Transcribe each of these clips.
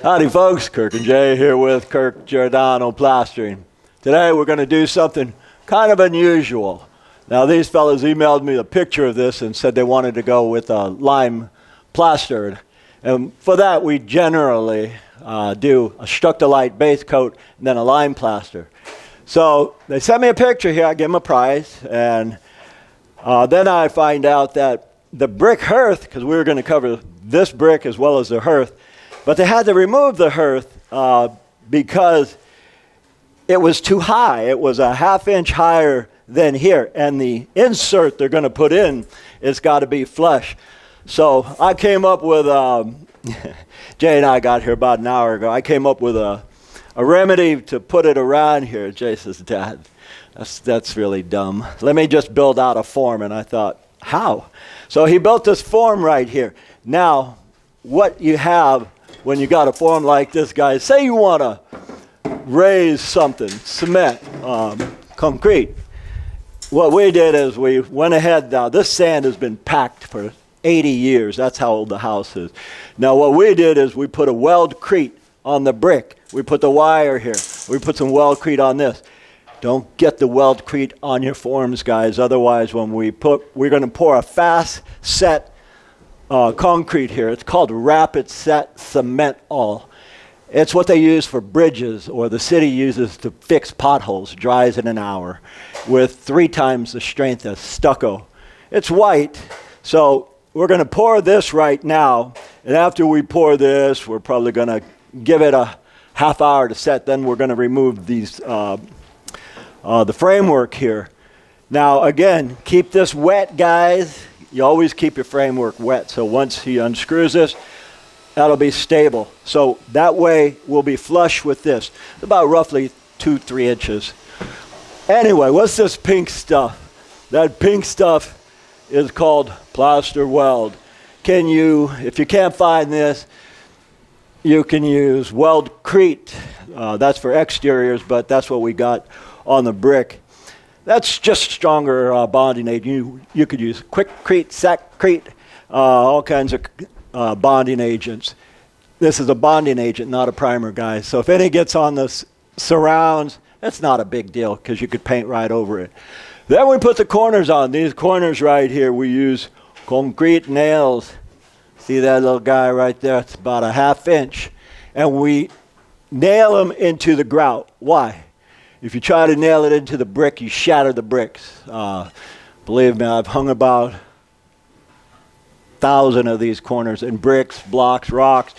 Howdy folks, Kirk and Jay here with Kirk Giordano Plastering. Today we're going to do something kind of unusual. Now these fellas emailed me a picture of this and said they wanted to go with a lime plaster. And for that we generally do a Structolite base coat and then a lime plaster. So they sent me a picture here, I give them a price, and then I find out that the brick hearth, because we were going to cover this brick as well as the hearth, but they had to remove the hearth because it was too high. It was a half-inch higher than here, and the insert they're going to put in is got to be flush. So I came up with, Jay and I got here about an hour ago, I came up with a remedy to put it around here. Jay says, Dad, that's really dumb. Let me just build out a form. And I thought, how? So he built this form right here. Now, what you have when you got a form like this, guys, say you want to raise something, cement, concrete. What we did is we went ahead. Now, this sand has been packed for 80 years. That's how old the house is. Now, what we did is we put a weldcrete on the brick. We put the wire here. We put some weldcrete on this. Don't get the weldcrete on your forms, guys. Otherwise, when we're going to pour a fast set concrete here. It's called rapid set cement all. It's what they use for bridges, or the city uses to fix potholes. Dries in an hour with 3 times the strength of stucco. It's white, so we're going to pour this right now. And after we pour this, we're probably going to give it a half hour to set. Then we're going to remove these the framework here. Now, again, keep this wet, guys. You always keep your framework wet, so once he unscrews this, that'll be stable. So that way we'll be flush with this. About roughly 2-3 inches. Anyway, what's this pink stuff? That pink stuff is called plaster weld. If you can't find this, you can use weldcrete. That's for exteriors, but that's what we got on the brick. That's just stronger bonding agent. You could use quickcrete, sackcrete, all kinds of bonding agents. This is a bonding agent, not a primer, guys. So if any gets on the surrounds, that's not a big deal because you could paint right over it. Then we put the corners on. These corners right here, we use concrete nails. See that little guy right there? It's about a ½ inch. And we nail them into the grout. Why? If you try to nail it into the brick, you shatter the bricks. Believe me, I've hung about 1,000 of these corners in bricks, blocks, rocks.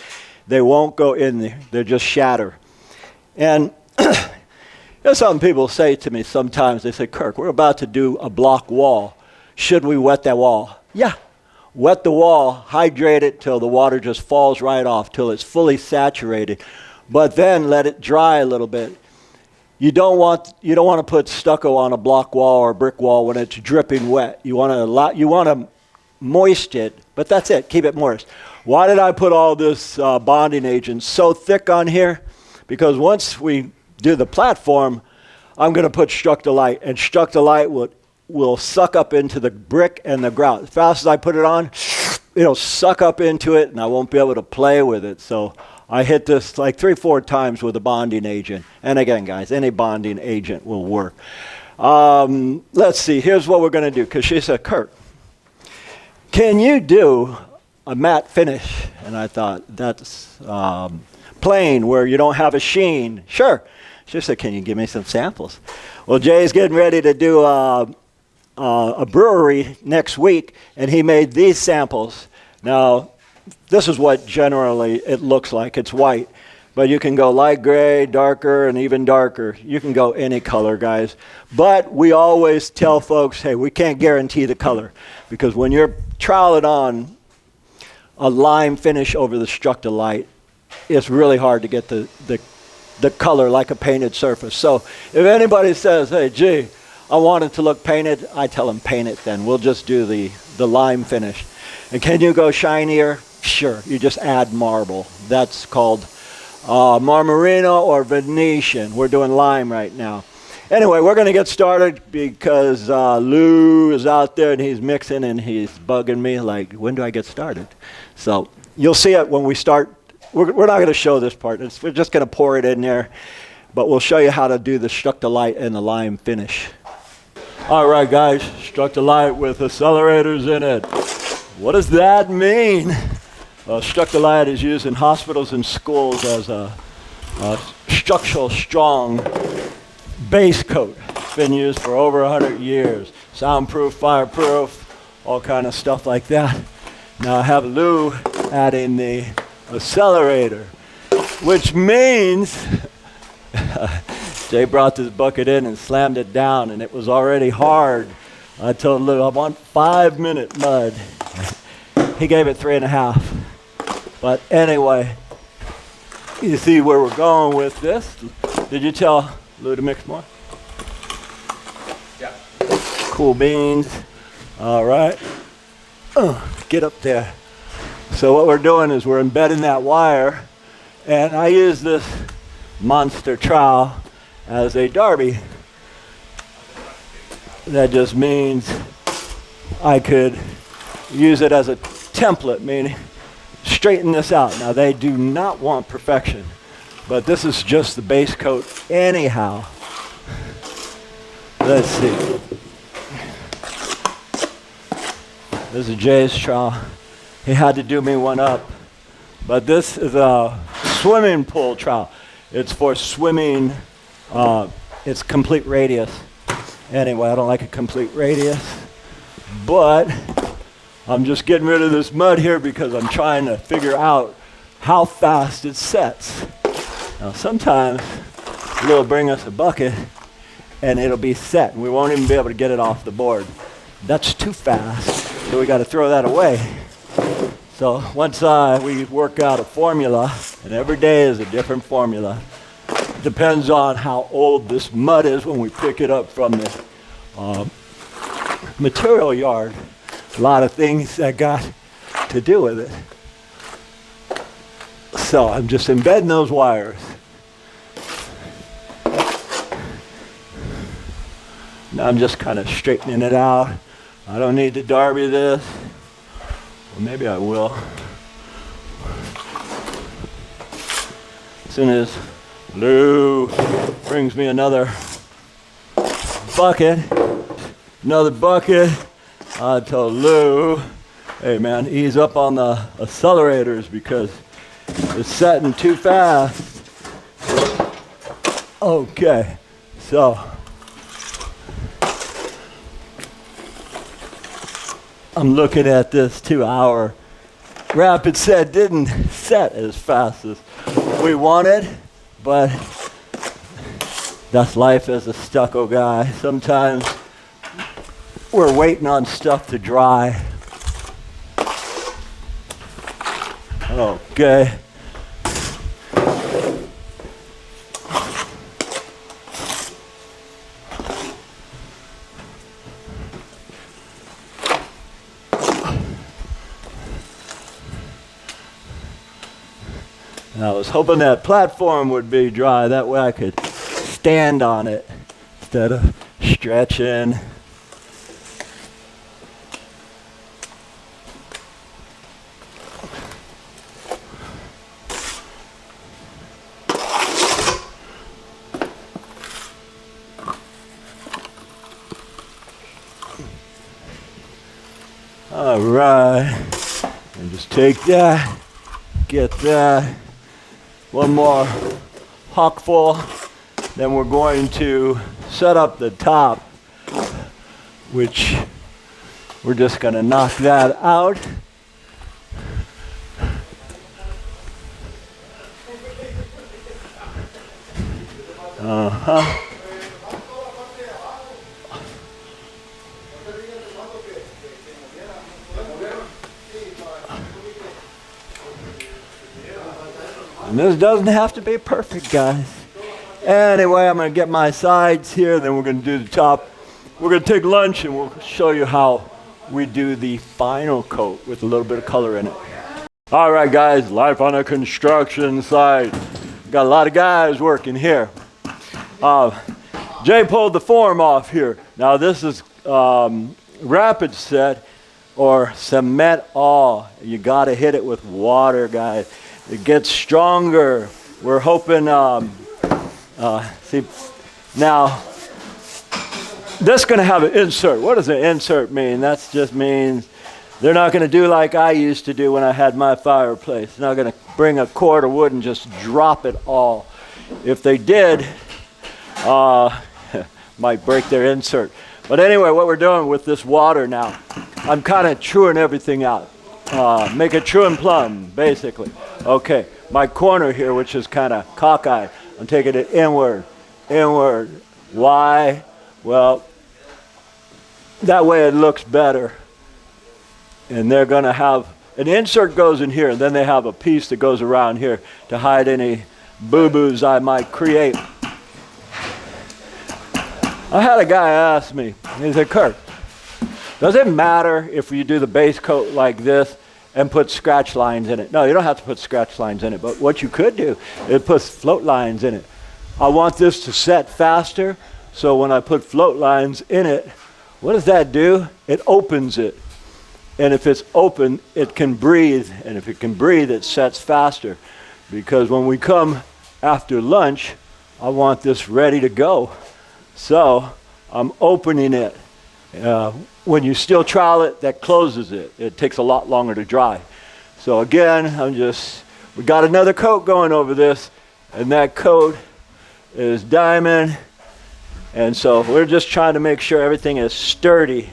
They won't go in there. They just shatter. And there's something people say to me sometimes. They say, Kirk, we're about to do a block wall. Should we wet that wall? Yeah. Wet the wall, hydrate it till the water just falls right off, till it's fully saturated. But then let it dry a little bit. You don't want to put stucco on a block wall or a brick wall when it's dripping wet. You want to moist it, but that's it. Keep it moist. Why did I put all this bonding agent so thick on here? Because once we do the platform, I'm going to put Structolite, and Structolite will suck up into the brick and the grout. As fast as I put it on, it'll suck up into it, and I won't be able to play with it. So I hit this like 3-4 times with a bonding agent. And again, guys, any bonding agent will work. Let's see. Here's what we're going to do. Because she said, Kirk, can you do a matte finish? And I thought, that's plain where you don't have a sheen. Sure. She said, can you give me some samples? Well, Jay's getting ready to do a brewery next week, and he made these samples. Now, this is what generally it looks like. It's white. But you can go light gray, darker, and even darker. You can go any color, guys. But we always tell folks, hey, we can't guarantee the color. Because when you're troweling on a lime finish over the Structolite, it's really hard to get the color like a painted surface. So if anybody says, hey, gee, I want it to look painted, I tell them paint it then. We'll just do the lime finish. And can you go shinier? Sure. You just add marble. That's called Marmorino or Venetian. We're doing lime right now. Anyway, we're going to get started because Lou is out there and he's mixing and he's bugging me like, when do I get started? So you'll see it when we start we're not going to show this part. We're just going to pour it in there, but we'll show you how to do the Structuralite and the lime finish. All right, guys, Structuralite with accelerators in it. What does that mean? Structuralite is used in hospitals and schools as a structural strong base coat. It's been used for over 100 years. Soundproof, fireproof, all kind of stuff like that. Now I have Lou adding the accelerator, which means Jay brought this bucket in and slammed it down, and it was already hard. I told Lou, I want 5-minute mud. He gave it 3.5. But anyway, you see where we're going with this. Did you tell Lou to mix more? Yeah. Cool beans. All right. Get up there. So what we're doing is we're embedding that wire, and I use this monster trowel as a derby. That just means I could use it as a template, meaning straighten this out. Now they do not want perfection, but this is just the base coat anyhow. Let's see. This is Jay's trowel. He had to do me one up, but this is a swimming pool trowel. It's for swimming. It's complete radius. Anyway, I don't like a complete radius, but I'm just getting rid of this mud here because I'm trying to figure out how fast it sets. Now sometimes Lou will bring us a bucket and it'll be set and we won't even be able to get it off the board. That's too fast, so we got to throw that away. So once we work out a formula, and every day is a different formula, depends on how old this mud is when we pick it up from the material yard. A lot of things that got to do with it. So I'm just embedding those wires. Now I'm just kind of straightening it out. I don't need to derby this. Well, maybe I will. As soon as Lou brings me another bucket, I told Lou, hey man, ease up on the accelerators because it's setting too fast. Okay, so I'm looking at this 2-hour rapid set. Didn't set as fast as we wanted, but that's life as a stucco guy. Sometimes we're waiting on stuff to dry. Okay. And I was hoping that platform would be dry. That way I could stand on it instead of stretching. All right, and just take that, get that. One more huckful, then we're going to set up the top, which we're just going to knock that out. And this doesn't have to be perfect, guys. Anyway, I'm going to get my sides here, then we're going to do the top. We're going to take lunch, and we'll show you how we do the final coat with a little bit of color in it. All right, guys, life on a construction site. Got a lot of guys working here. Jay pulled the form off here. Now, this is rapid set or cement all. You got to hit it with water, guys. it gets stronger. We're hoping, see, now, this is going to have an insert. What does an insert mean? That just means they're not going to do like I used to do when I had my fireplace. They're not going to bring a cord of wood and just drop it all. If they did, might break their insert. But anyway, what we're doing with this water now, I'm kind of truing everything out. Make it true and plumb, basically. Okay, my corner here, which is kind of cockeyed, I'm taking it inward. Why? Well, that way it looks better. And they're going to have, an insert goes in here, and then they have a piece that goes around here to hide any boo-boos I might create. I had a guy ask me, he said, Kirk, does it matter if you do the base coat like this and put scratch lines in it? No, you don't have to put scratch lines in it, but what you could do is put float lines in it. I want this to set faster, so when I put float lines in it, what does that do? It opens it. And if it's open, it can breathe. And if it can breathe, it sets faster. Because when we come after lunch, I want this ready to go. So I'm opening it. When you steel trowel it, that closes it. It takes a lot longer to dry. So again, we got another coat going over this. And that coat is diamond. And so we're just trying to make sure everything is sturdy.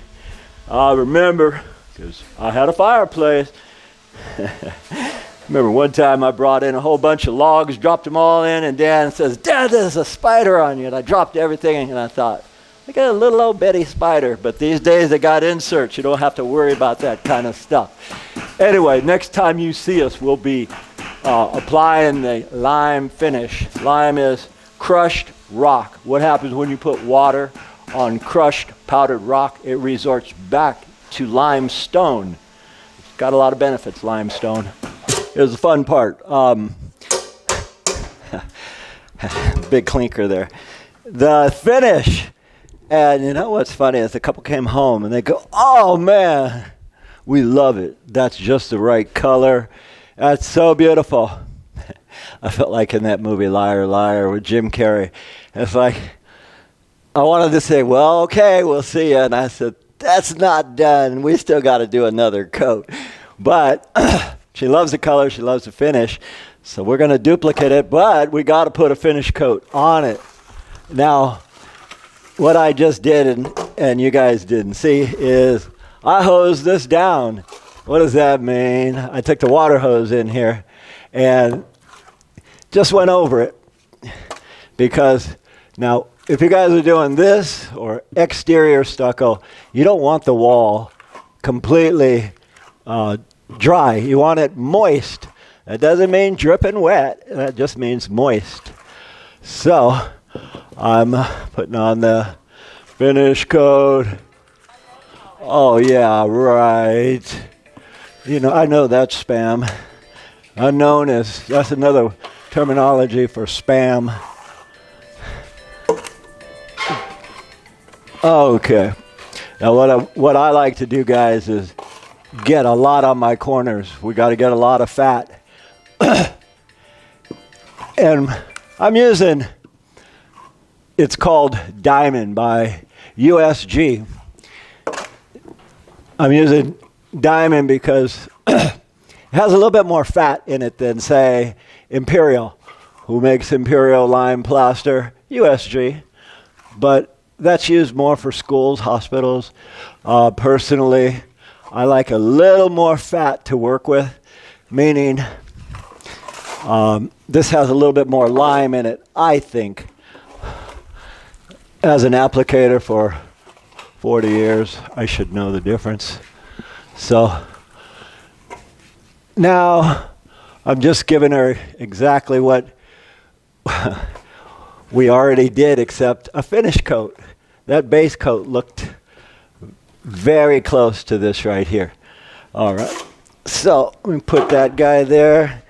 Remember, because I had a fireplace. Remember one time I brought in a whole bunch of logs, dropped them all in, and Dan says, Dad, there's a spider on you. And I dropped everything, and I thought, I got a little old bitty spider. But these days they got inserts. You don't have to worry about that kind of stuff. Anyway, next time you see us, we'll be applying the lime finish. Lime is crushed rock. What happens when you put water on crushed powdered rock? It resorts back to limestone. It's got a lot of benefits, limestone. Here's the fun part. Big clinker there. The finish. And you know what's funny is the couple came home and they go, oh man, we love it. That's just the right color. That's so beautiful. I felt like in that movie Liar, Liar with Jim Carrey. It's like, I wanted to say, well, okay, we'll see you. And I said, that's not done. We still got to do another coat. But she loves the color. She loves the finish. So we're going to duplicate it. But we got to put a finish coat on it. Now, what I just did, and you guys didn't see, is I hosed this down. What does that mean? I took the water hose in here and just went over it. Because now, if you guys are doing this or exterior stucco, you don't want the wall completely dry. You want it moist. That doesn't mean dripping wet. That just means moist. So I'm putting on the finish coat. Oh, yeah, right. You know, I know that's spam. Unknown that's another terminology for spam. Okay. Now what I like to do, guys, is get a lot on my corners. We got to get a lot of fat. And I'm using, it's called Diamond by USG. I'm using Diamond because it has a little bit more fat in it than, say, Imperial. Who makes Imperial lime plaster? USG. But that's used more for schools, hospitals. Personally, I like a little more fat to work with, meaning this has a little bit more lime in it, I think. As an applicator for 40 years, I should know the difference. So now I'm just giving her exactly what we already did, except a finish coat. That base coat looked very close to this right here. All right. So let me put that guy there,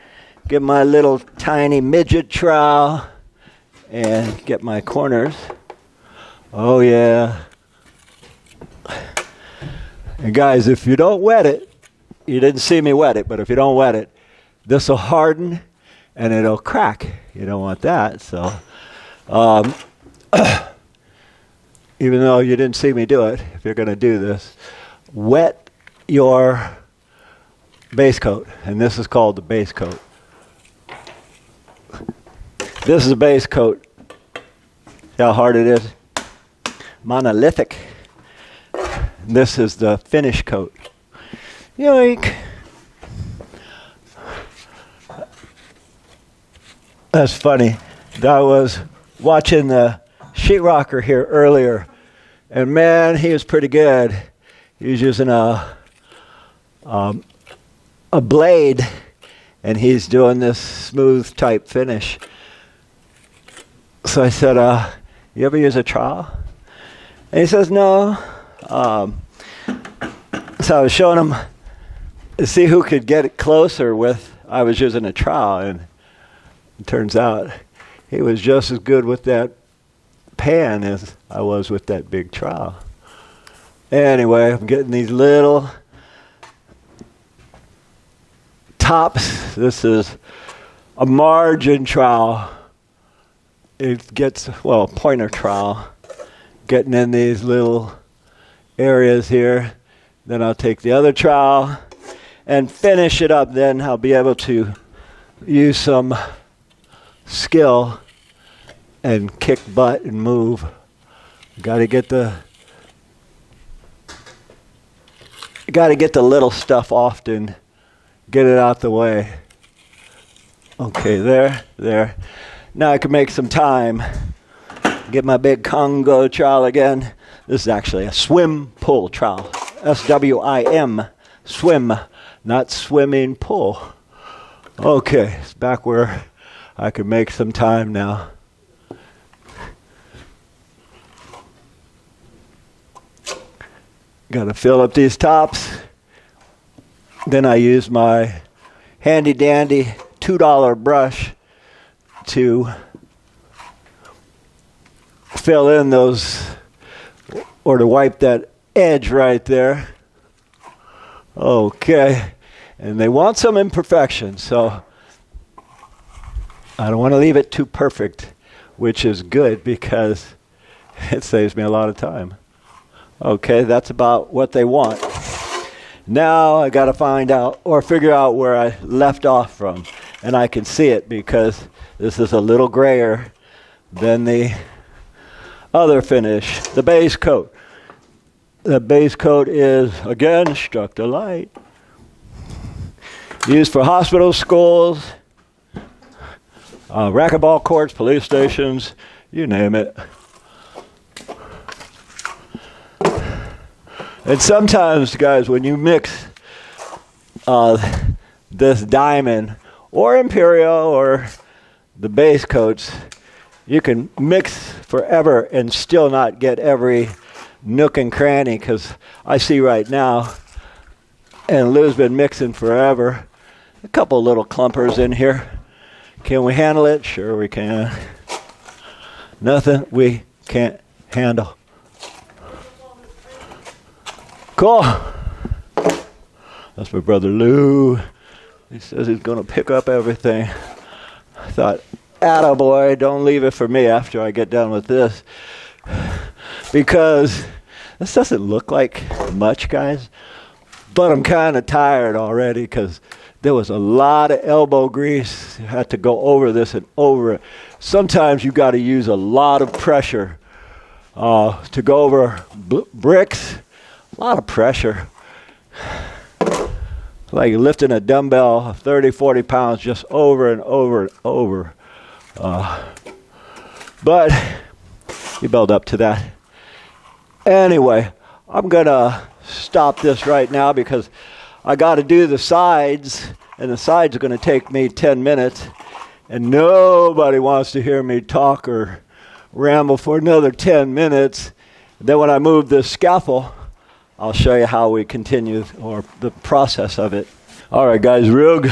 get my little tiny midget trowel, and get my corners. Oh, yeah. And guys, if you don't wet it, you didn't see me wet it, but if you don't wet it, this will harden and it'll crack. You don't want that. So even though you didn't see me do it, if you're going to do this, wet your base coat. And this is called the base coat. This is a base coat. See how hard it is? Monolithic. This is the finish coat. Yoink. That's funny. I was watching the sheetrocker here earlier, and man, he was pretty good. He was using a blade, and he's doing this smooth type finish. So I said, you ever use a trowel? And he says, no. So I was showing him to see who could get it closer with, I was using a trowel, and it turns out he was just as good with that pan as I was with that big trowel. Anyway, I'm getting these little tops. This is a margin trowel. It gets, well, a pointer trowel. Getting in these little areas here. Then I'll take the other trowel and finish it up. Then I'll be able to use some skill and kick butt and move. Got to get the little stuff often. Get it out the way. Okay, there. Now I can make some time. Get my big Congo trowel again. This is actually a swim pull trowel. S-W-I-M. Swim, not swimming pull. Okay, it's back where I can make some time now. Got to fill up these tops. Then I use my handy dandy $2 brush to fill in those, or to wipe that edge right there. Okay. And they want some imperfection, so I don't want to leave it too perfect, which is good because it saves me a lot of time. Okay, that's about what they want. Now I got to find out or figure out where I left off from. And I can see it because this is a little grayer than the other finish, the base coat. The base coat is, again, struck the light. Used for hospitals, schools, racquetball courts, police stations, you name it. And sometimes, guys, when you mix this diamond or imperial or the base coats, you can mix forever and still not get every nook and cranny, because I see right now, and Lou's been mixing forever, a couple little clumpers in here. Can we handle it? Sure we can. Nothing we can't handle. Cool. That's my brother Lou. He says he's going to pick up everything. I thought, attaboy, don't leave it for me after I get done with this. Because this doesn't look like much, guys. But I'm kind of tired already because there was a lot of elbow grease. I had to go over this and over it. Sometimes you got to use a lot of pressure to go over bricks. A lot of pressure. Like lifting a dumbbell 30, 40 pounds just over and over and over. But you build up to that. Anyway, I'm going to stop this right now because I got to do the sides, and the sides are going to take me 10 minutes, and nobody wants to hear me talk or ramble for another 10 minutes. Then when I move this scaffold, I'll show you how we continue, or the process of it. All right, guys, real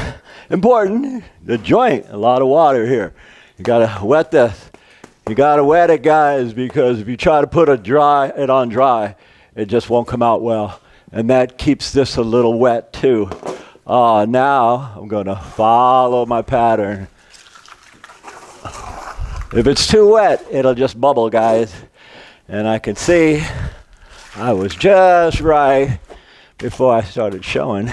important, the joint, a lot of water here. You got to wet this. You got to wet it, guys, because if you try to put it on dry, it just won't come out well. And that keeps this a little wet, too. Now I'm going to follow my pattern. If it's too wet, it'll just bubble, guys. And I can see I was just right before I started showing.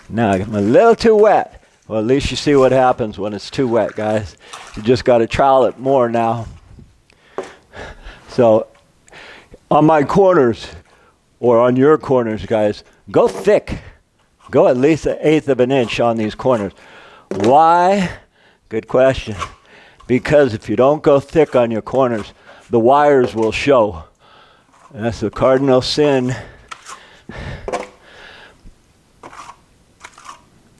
Now I'm a little too wet. Well, at least you see what happens when it's too wet, guys. You just got to trowel it more now. So on my corners, or on your corners, guys, go thick. Go at least 1/8 of an inch on these corners. Why? Good question. Because if you don't go thick on your corners, the wires will show. And that's the cardinal sin.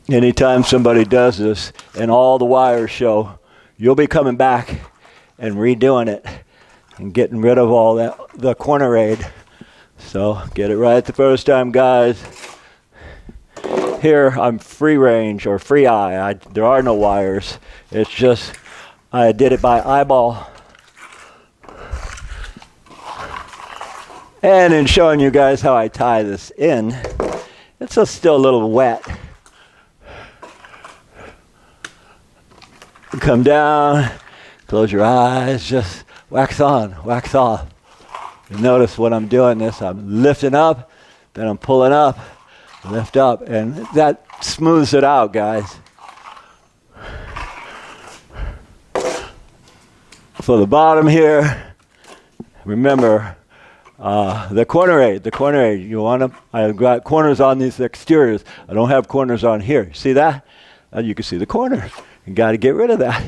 Anytime somebody does this and all the wires show, you'll be coming back and redoing it and getting rid of all that, the corner aid. So get it right the first time, guys. Here I'm free range or free eye. There are no wires. It's just I did it by eyeball. And in showing you guys how I tie this in, it's still a little wet. Come down, close your eyes, just wax on, wax off. And notice when I'm doing this, I'm lifting up, then I'm pulling up, lift up, and that smooths it out, guys. For the bottom here, remember the corner aid. You want to? I've got corners on these exteriors. I don't have corners on here. See that? You can see the corner. You got to get rid of that.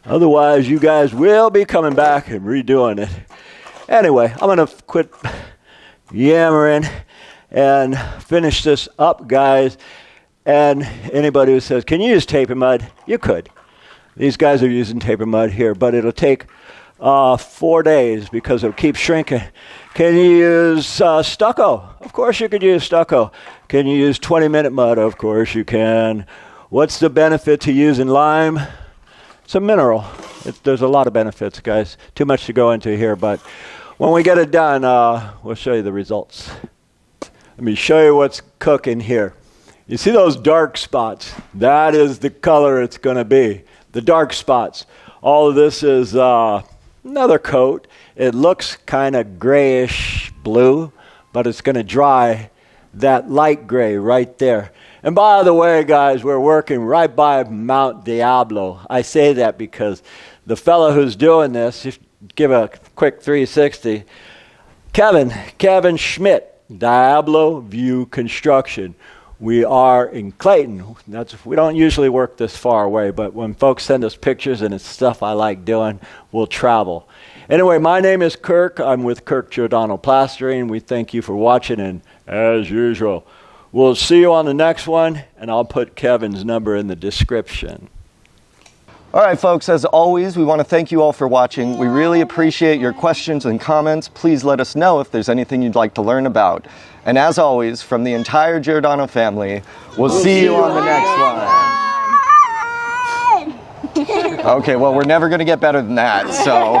Otherwise, you guys will be coming back and redoing it. Anyway, I'm going to quit yammering and finish this up, guys. And anybody who says, can you use tape and mud? You could. These guys are using tape and mud here, but it'll take 4 days because it'll keep shrinking. Can you use stucco? Of course you could use stucco. Can you use 20-minute mud? Of course you can. What's the benefit to using lime? It's a mineral. There's a lot of benefits, guys. Too much to go into here, but when we get it done, we'll show you the results. Let me show you what's cooking here. You see those dark spots? That is the color it's going to be. The dark spots. All of this is another coat. It looks kind of grayish blue, but it's going to dry that light gray right there. And by the way, guys, we're working right by Mount Diablo. I say that because the fellow who's doing this, just give a quick 360, Kevin Schmidt, Diablo View Construction. We are in Clayton. We don't usually work this far away, but when folks send us pictures and it's stuff I like doing, we'll travel. Anyway, my name is Kirk. I'm with Kirk Giordano Plastering. We thank you for watching, and as usual, we'll see you on the next one, and I'll put Kevin's number in the description. All right, folks, as always, we want to thank you all for watching. We really appreciate your questions and comments. Please let us know if there's anything you'd like to learn about. And as always, from the entire Giordano family, we'll see you on the next one. Okay, well, we're never going to get better than that, so...